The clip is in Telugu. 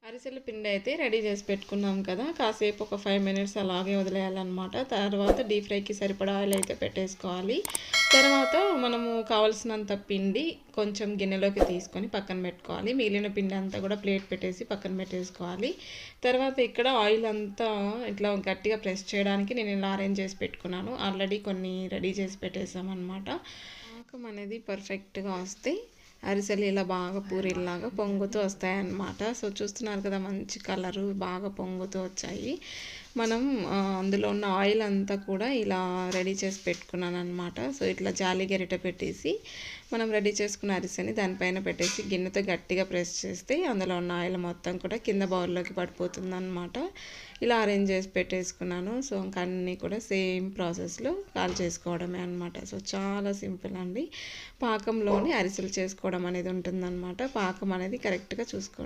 అరిసెల పిండి అయితే రెడీ చేసి పెట్టుకున్నాం కదా, కాసేపు ఒక 5 మినిట్స్ అలాగే వదిలేయాలన్నమాట. తర్వాత డీప్ ఫ్రైకి సరిపడా ఆయిల్ అయితే పెట్టేసుకోవాలి. తర్వాత మనము కావాల్సినంత పిండి కొంచెం గిన్నెలోకి తీసుకొని పక్కన పెట్టుకోవాలి. మిగిలిన పిండి అంతా కూడా ప్లేట్ పెట్టేసి పక్కన పెట్టేసుకోవాలి. తర్వాత ఇక్కడ ఆయిల్ అంతా ఇట్లా గట్టిగా ప్రెస్ చేయడానికి నేను ఇలా అరేంజ్ చేసి పెట్టుకున్నాను. ఆల్రెడీ కొన్ని రెడీ చేసి పెట్టేసామన్నమాట. పాకం అనేది పర్ఫెక్ట్గా వస్తే అరిసెలు ఇలా బాగా పూరీలాగా పొంగుతూ వస్తాయన్నమాట. సో చూస్తున్నారు కదా, మంచి కలరు బాగా పొంగుతూ వచ్చాయి. మనం అందులో ఉన్న ఆయిల్ అంతా కూడా ఇలా రెడీ చేసి పెట్టుకున్నాను అనమాట. సో ఇట్లా జాలి గరిట పెట్టేసి మనం రెడీ చేసుకున్న అరిసెని దానిపైన పెట్టేసి గిన్నెతో గట్టిగా ప్రెస్ చేస్తే అందులో ఉన్న ఆయిల్ మొత్తం కూడా కింద బౌల్లోకి పడిపోతుంది అనమాట. ఇలా అరేంజ్ చేసి పెట్టేసుకున్నాను. సో ఇంకా అన్నీ కూడా సేమ్ ప్రాసెస్లో కాల్ చేసుకోవడమే అనమాట. సో చాలా సింపుల్ అండి. పాకంలోని అరిసెలు చేసుకోవడం అనేది ఉంటుందన్నమాట. పాకం అనేది కరెక్ట్గా చూసుకోండి.